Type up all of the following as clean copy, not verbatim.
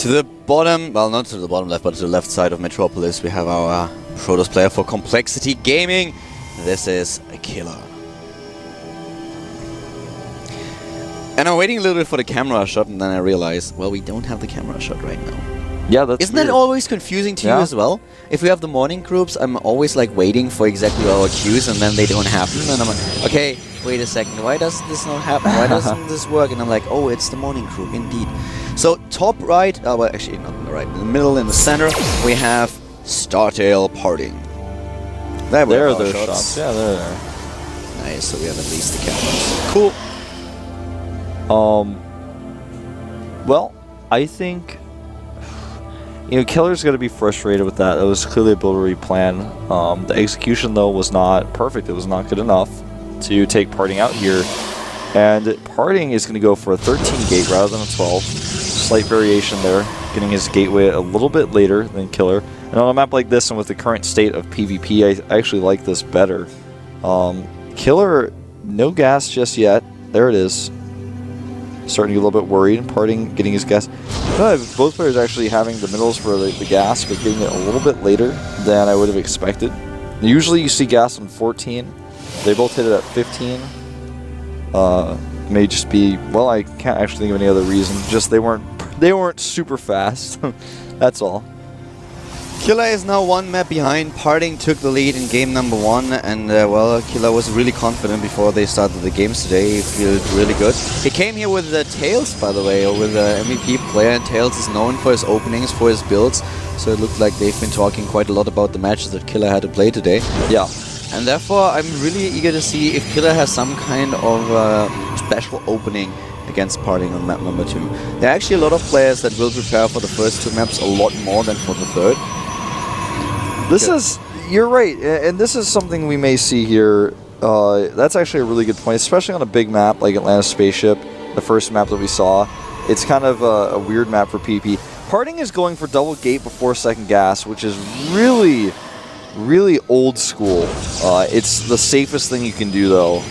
To the bottom, well, not to the bottom left, but to the left side of Metropolis, we have our Protoss player for Complexity Gaming. This is a killer. And I'm waiting a little bit for the camera shot, and then I realize, well, we don't have the camera shot right now. Yeah, that's Isn't that always confusing to you as well? If we have the morning groups, I'm always like waiting for exactly our cues, and then they don't happen, and I'm like, okay, wait a second, why does this not happen? Why doesn't this work? And I'm like, oh, it's the morning group, indeed. So top right, well, actually not in the right, in the middle, in the center, we have Startail parting. There are those shots. Yeah, there. Nice. So we have at least the cameras. Cool. Well, I think, you know, Killer's going to be frustrated with that. It was clearly a build plan. The execution, though, was not perfect. It was not good enough to take Parting out here. And Parting is going to go for a 13 gate rather than a 12. Slight variation there, getting his gateway a little bit later than Killer. And on a map like this, and with the current state of PvP, I actually like this better. Killer, no gas just yet. There it is. Starting to get a little bit worried. Parting, getting his gas. Both players actually having the middles for the gas, but getting it a little bit later than I would have expected. Usually you see gas on 14. They both hit it at 15. May just be, well, I can't actually think of any other reason. Just they weren't super fast. That's all. Killer is now one map behind. Parting took the lead in game number 1, and well, Killer was really confident before they started the games today. He feels really good. He came here with Tails, by the way, or with the MVP player, and Tails is known for his openings, for his builds, so it looked like they've been talking quite a lot about the matches that Killer had to play today. Yeah. And therefore, I'm really eager to see if Killer has some kind of special opening against Parting on map number 2. There are actually a lot of players that will prepare for the first 2 maps a lot more than for the third. This is, you're right, and this is something we may see here. That's actually a really good point, especially on a big map like Atlantis Spaceship, the first map that we saw. It's kind of a weird map for PP. Parting is going for double gate before second gas, which is really, really old school. It's the safest thing you can do, though.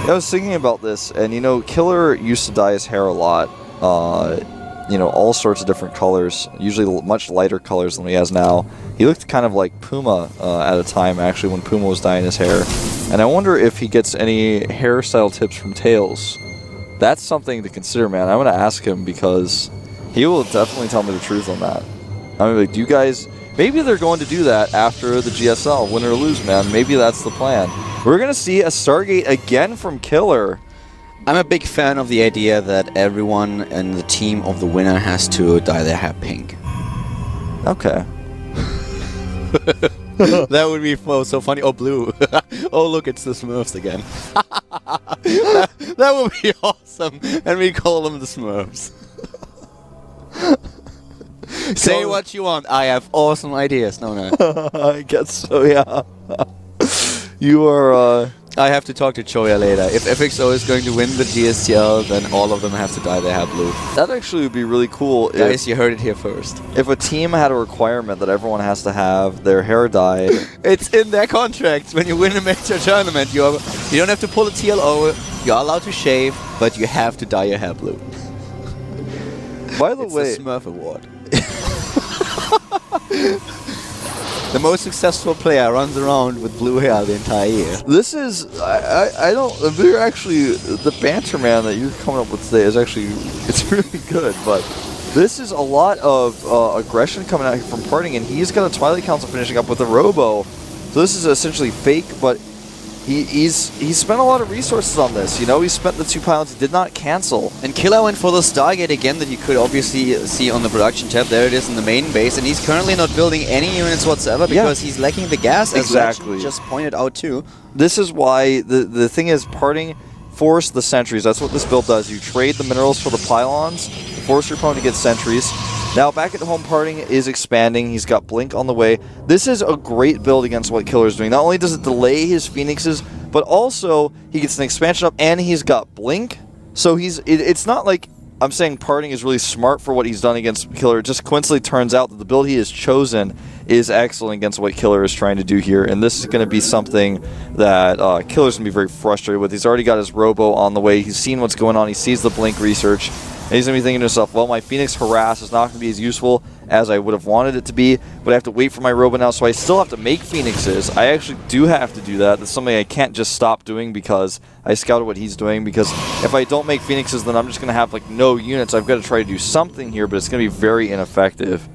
I was thinking about this, and you know, Killer used to dye his hair a lot. You know, all sorts of different colors, usually much lighter colors than he has now. He looked kind of like Puma at a time, actually, when Puma was dyeing his hair. And I wonder if he gets any hairstyle tips from Tails. That's something to consider, man. I'm going to ask him because he will definitely tell me the truth on that. I'm like, do you guys... Maybe they're going to do that after the GSL, win or lose, man. Maybe that's the plan. We're going to see a Stargate again from Killer. I'm a big fan of the idea that everyone in the team of the winner has to dye their hair pink. Okay. That would be so funny. Oh, blue. Oh, look, it's the Smurfs again. that would be awesome. And we call them the Smurfs. Say what you want. I have awesome ideas. No. I guess so, yeah. You are... I have to talk to Choya later. If FXO is going to win the GSL, then all of them have to dye their hair blue. That actually would be really cool. Guys, you heard it here first. If a team had a requirement that everyone has to have their hair dyed. It's in their contracts. When you win a major tournament, you don't have to pull a TLO. You're allowed to shave, but you have to dye your hair blue. By the way... It's the Smurf Award. The most successful player runs around with blue hair the entire year. This is, I don't, they're actually, the banter man that you're coming up with today is actually, it's really good, but this is a lot of aggression coming out here from Parting, and he's got a Twilight Council finishing up with a Robo. So this is essentially fake, but he's spent a lot of resources on this. You know, he spent the 2 pilots, he did not cancel. And Killer went for the Stargate again that you could obviously see on the production tab. There it is in the main base, and he's currently not building any units whatsoever because he's lacking the gas, as exactly. just pointed out too. This is why the thing is, Parting force the sentries. That's what this build does. You trade the minerals for the pylons, force your opponent to get sentries. Now, back at home, Parting is expanding. He's got Blink on the way. This is a great build against what Killer's doing. Not only does it delay his Phoenixes, but also he gets an expansion up, and he's got Blink. So it's not like I'm saying Parting is really smart for what he's done against Killer. It just coincidentally turns out that the build he has chosen is excellent against what Killer is trying to do here. And this is going to be something that Killer's going to be very frustrated with. He's already got his Robo on the way. He's seen what's going on. He sees the Blink research. And he's going to be thinking to himself, well, my Phoenix Harass is not going to be as useful as I would have wanted it to be, but I have to wait for my Robo now, so I still have to make Phoenixes. I actually do have to do that. That's something I can't just stop doing because I scouted what he's doing, because if I don't make Phoenixes, then I'm just going to have like no units. I've got to try to do something here, but it's going to be very ineffective.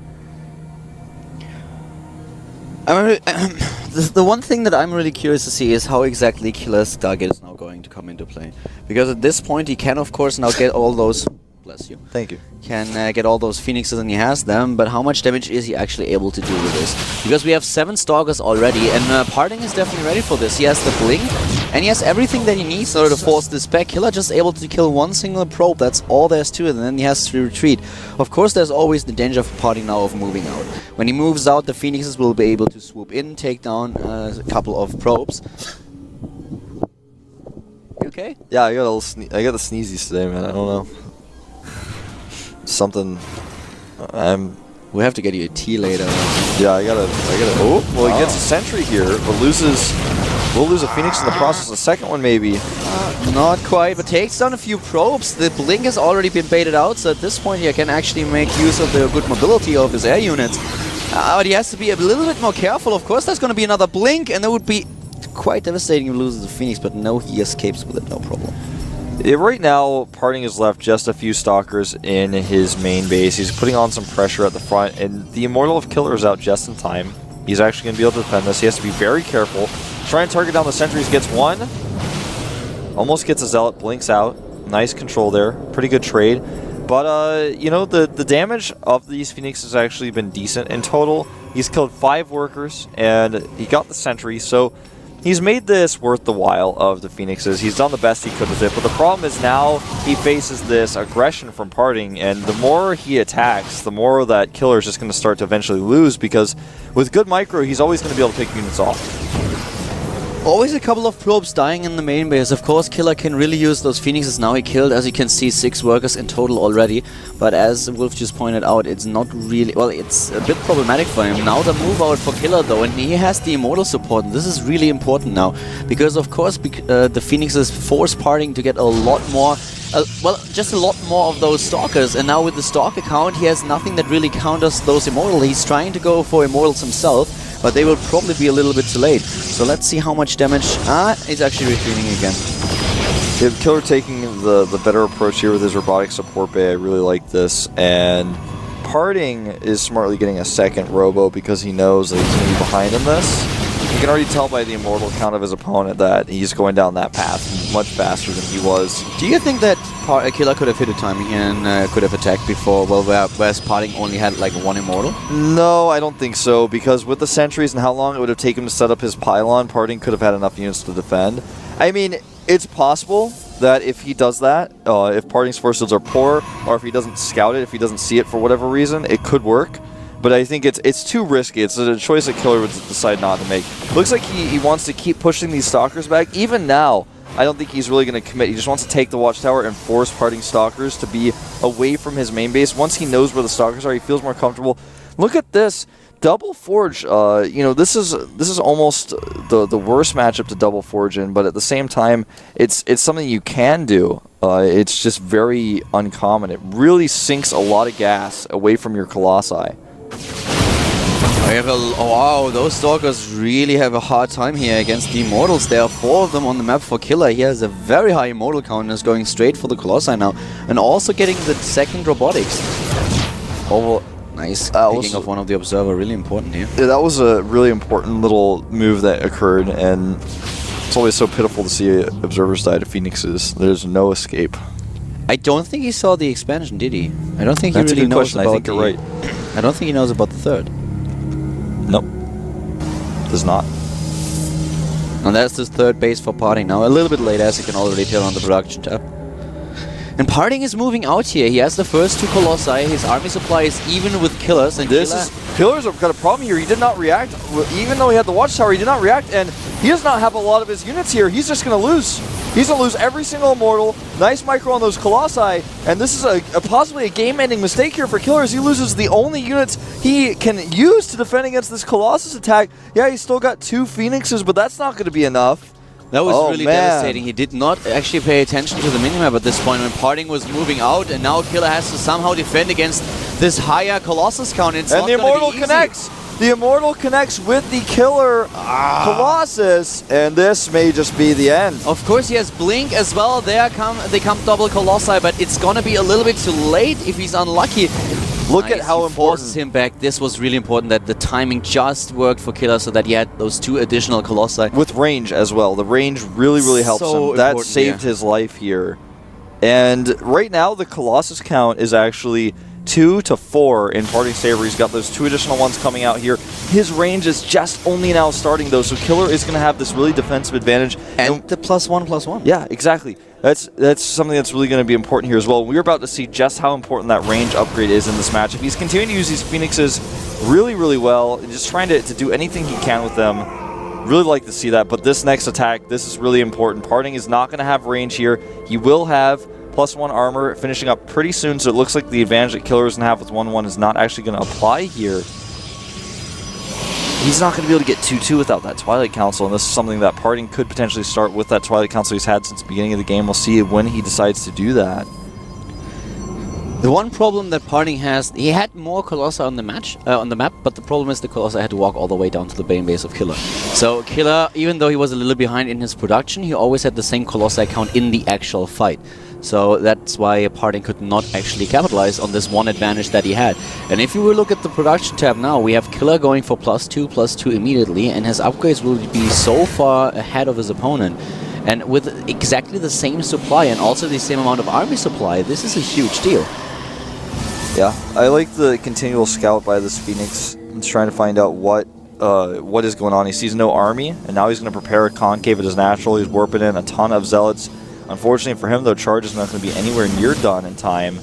The one thing that I'm really curious to see is how exactly Killer's target is now going to come into play. Because at this point he can of course now get all those... Bless you. Thank you. Can get all those Phoenixes and he has them, but how much damage is he actually able to do with this? Because we have 7 Stalkers already, and Parting is definitely ready for this. He has the Blink, and he has everything that he needs in order to force this back. Killer just able to kill one single probe, that's all there's to it, and then he has to retreat. Of course there's always the danger for Parting now of moving out. When he moves out, the Phoenixes will be able to swoop in, take down a couple of probes. You okay? Yeah, I got the sneezies today, man. I don't know. Something. We have to get you a tea later. Yeah, I gotta. Oh, well, he gets a sentry here, but loses. We'll lose a Phoenix in the process. The second one, maybe. Not quite, but takes down a few probes. The Blink has already been baited out, so at this point he can actually make use of the good mobility of his air units. But he has to be a little bit more careful. Of course, there's going to be another Blink, and that would be quite devastating if he loses the Phoenix, but no, he escapes with it, no problem. Right now, Parting has left just a few Stalkers in his main base. He's putting on some pressure at the front, and the Immortal of Killer is out just in time. He's actually going to be able to defend this. He has to be very careful. Try and target down the sentries. Gets one. Almost gets a Zealot. Blinks out. Nice control there. Pretty good trade. But, you know, the damage of these Phoenix has actually been decent in total. He's killed 5 workers, and he got the sentry, so... He's made this worth the while of the Phoenixes. He's done the best he could with it, but the problem is now he faces this aggression from Parting, and the more he attacks, the more that Killer is just going to start to eventually lose, because with good micro, he's always going to be able to pick units off. Always a couple of probes dying in the main base. Of course, Killer can really use those Phoenixes now. He killed, as you can see, 6 workers in total already. But as Wolf just pointed out, it's not really... Well, it's a bit problematic for him. Now the move out for Killer, though, and he has the Immortal support. And this is really important now. Because, of course, the Phoenixes force Parting to get a lot more... well, just a lot more of those Stalkers. And now with the Stalker count, he has nothing that really counters those Immortal. He's trying to go for Immortals himself, but they will probably be a little bit too late. So let's see how much damage... he's actually retreating again. Yeah, Killer taking the better approach here with his robotic support bay. I really like this. And Parting is smartly getting a second Robo because he knows that he's going to be behind in this. You can already tell by the Immortal count of his opponent that he's going down that path much faster than he was. Do you think that Killer could have hit a timing and could have attacked before, well, whereas Parting only had like 1 Immortal? No, I don't think so, because with the sentries and how long it would have taken him to set up his pylon, Parting could have had enough units to defend. I mean, it's possible that if he does that, if Parting's force fields are poor, or if he doesn't scout it, if he doesn't see it for whatever reason, it could work. But I think it's too risky. It's a choice that Killer would decide not to make. Looks like he wants to keep pushing these Stalkers back. Even now, I don't think he's really going to commit. He just wants to take the Watchtower and force Parting Stalkers to be away from his main base. Once he knows where the Stalkers are, he feels more comfortable. Look at this. Double Forge, you know, this is almost the worst matchup to Double Forge in, but at the same time, it's something you can do. It's just very uncommon. It really sinks a lot of gas away from your Colossi. Wow, those Stalkers really have a hard time here against the Immortals. There are 4 of them on the map for Killer. He has a very high Immortal count and is going straight for the Colossi now. And also getting the second Robotics. Oh, nice. Picking off one of the Observer, really important here. Yeah, that was a really important little move that occurred, and it's always so pitiful to see Observers die to Phoenixes. There's no escape. I don't think he saw the expansion, did he? I don't think That's he really knows about I think you're right. I don't think he knows about the 3rd. Nope. Does not. And that's his 3rd base for Parting now. A little bit late, as you can already tell on the production tab. And Parting is moving out here. He has the first 2 Colossi. His army supply is even with Killers. And Killers have got a problem here. He did not react. Even though he had the Watchtower, he did not react. And he does not have a lot of his units here. He's just going to lose. He's going to lose every single Immortal. Nice micro on those Colossi. And this is possibly a game-ending mistake here for Killers. He loses the only units he can use to defend against this Colossus attack. Yeah, he's still got 2 Phoenixes, but that's not going to be enough. That was Oh, really man. devastating. He did not actually pay attention to the minimap at this point when Parting was moving out, and now Killer has to somehow defend against this higher Colossus count. It's And not the gonna Immortal be easy. connects. The Immortal connects with the Killer Colossus, and this may just be the end. Of course, he has Blink as well. They come double Colossi, but it's gonna be a little bit too late if he's unlucky. Look Nice, at how he forces important. him back. This was really important that the timing just worked for Killer so that he had those 2 additional Colossi. With range as well. The range really helps So him. That important, saved his life here. And right now, the Colossus count is actually 2 to 4 in Parting Saber. He's got those 2 additional ones coming out here. His range is just only now starting, though, so Killer is going to have this really defensive advantage. And the +1/+1. Yeah, exactly. That's something that's really going to be important here as well. We're about to see just how important that range upgrade is in this match. If he's continuing to use these Phoenixes really well, and just trying to do anything he can with them, really like to see that. But this next attack, this is really important. Parting is not going to have range here. He will have +1 armor finishing up pretty soon, so it looks like the advantage that Killer is going to have with 1-1 is not actually going to apply here. He's not going to be able to get 2-2 without that Twilight Council, and this is something that Parting could potentially start with that Twilight Council he's had since the beginning of the game. We'll see when he decides to do that. The one problem that Parting has, he had more Colossi on the map, but the problem is the Colossi had to walk all the way down to the main base of Killer. So Killer, even though he was a little behind in his production, he always had the same Colossi count in the actual fight. So that's why Parting could not actually capitalize on this one advantage that he had. And if you will look at the production tab now, we have Killer going for +2/+2 immediately, and his upgrades will be so far ahead of his opponent. And with exactly the same supply and also the same amount of army supply, this is a huge deal. Yeah, I like the continual scout by this Phoenix. He's trying to find out what is going on. He sees no army, and now he's going to prepare a concave at his natural. He's warping in a ton of zealots. Unfortunately for him, though, charge is not going to be anywhere near done in time.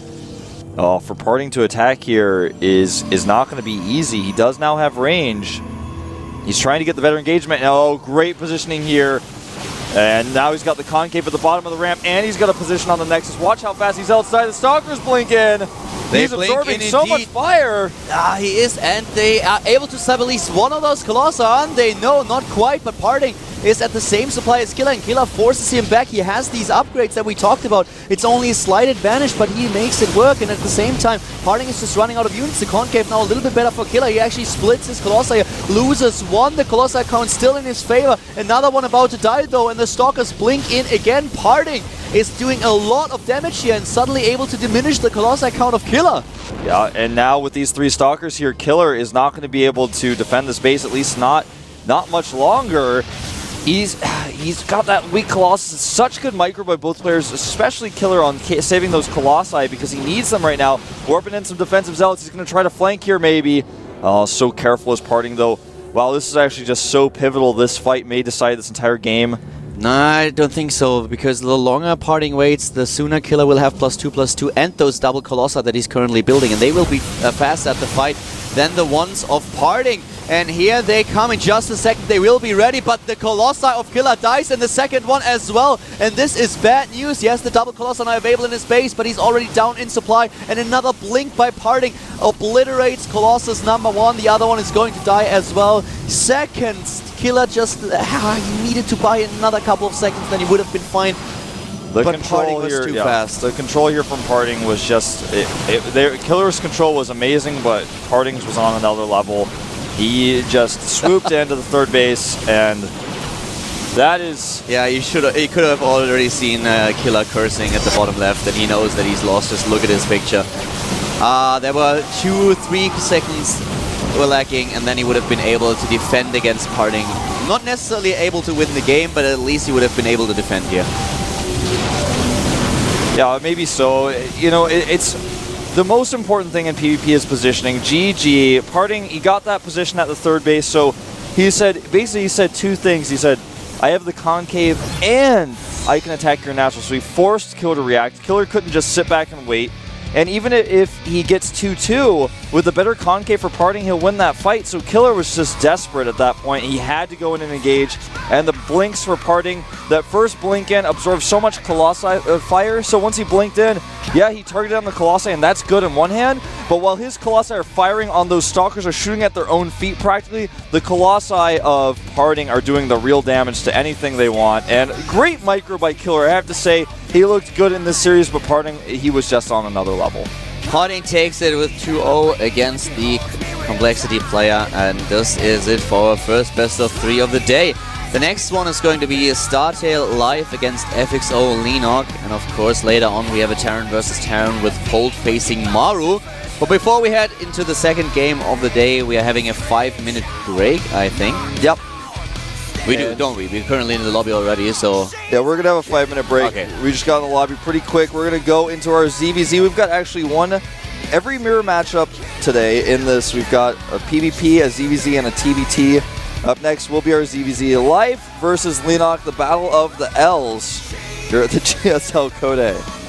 For Parting to attack here is not going to be easy. He does now have range. He's trying to get the better engagement. Oh, great positioning here. And now he's got the concave at the bottom of the ramp, and he's got a position on the Nexus. Watch how fast he's outside. The Stalkers blink in. He's absorbing so much fire. He is, and they are able to sub at least one of those Colossi on. They know, not quite, but Parting is at the same supply as Killer, and Killer forces him back. He has these upgrades that we talked about. It's only a slight advantage, but he makes it work, and at the same time, Parting is just running out of units. The concave now a little bit better for Killer. He actually splits his Colossi, loses one. The Colossi count still in his favor. Another one about to die, though, and the Stalkers blink in again. Parting is doing a lot of damage here and suddenly able to diminish the Colossi count of Killer. Yeah, and now with these 3 Stalkers here, Killer is not going to be able to defend this base, at least not much longer. He's got that weak Colossus. It's such good micro by both players, especially Killer on saving those Colossi because he needs them right now. Warping in some defensive zealots. He's going to try to flank here maybe. Oh, so careful is Parting though. Wow, this is actually just so pivotal. This fight may decide this entire game. No, I don't think so, because the longer Parting waits, the sooner Killer will have +2/+2 and those double Colossi that he's currently building, and they will be faster at the fight than the ones of Parting. And here they come in just a second. They will be ready, but the Colossi of Killer dies in the second one as well. And this is bad news. Yes, the double Colossi are available in his base, but he's already down in supply. And another blink by Parting obliterates Colossus #1. The other one is going to die as well. Seconds. Killer just he needed to buy another couple of seconds, then he would have been fine. The but control Parting was here, too fast. The control here from Parting was just Killer's control was amazing, but Parting's was on another level. He just swooped into the third base, and that is... Yeah, he could have already seen Killer cursing at the bottom left, and he knows that he's lost. Just look at his picture. There were 2-3 seconds were lacking, and then he would have been able to defend against Parting. Not necessarily able to win the game, but at least he would have been able to defend here. Yeah, maybe so. You know, it's... The most important thing in PvP is positioning. GG, Parting, he got that position at the third base, so he said, basically he said 2 things. He said, I have the concave and I can attack your natural. So he forced Killer to react. Killer couldn't just sit back and wait. And even if he gets 2-2, with a better concave for Parting, he'll win that fight. So Killer was just desperate at that point. He had to go in and engage. And the blinks for Parting, that first blink in absorbed so much Colossi fire. So once he blinked in, yeah, he targeted on the Colossi, and that's good in one hand. But while his Colossi are firing on those Stalkers are shooting at their own feet practically, the Colossi of Parting are doing the real damage to anything they want. And great micro by Killer. I have to say, he looked good in this series, but Parting, he was just on another level. Parting takes it with 2-0 against the Complexity player, and this is it for our first best of 3 of the day. The next one is going to be a StarTale live against FXO Lenok, and of course later on we have a Terran versus Terran with Cold facing Maru. But before we head into the second game of the day, we are having a 5-minute break, I think. Yep. We do, don't we? We're currently in the lobby already, so... Yeah, we're going to have a 5-minute break. Okay. We just got in the lobby pretty quick. We're going to go into our ZVZ. We've got actually every mirror matchup today in this. We've got a PvP, a ZVZ, and a TBT. Up next will be our ZVZ Life versus Lenok, the Battle of the L's here at the GSL Code.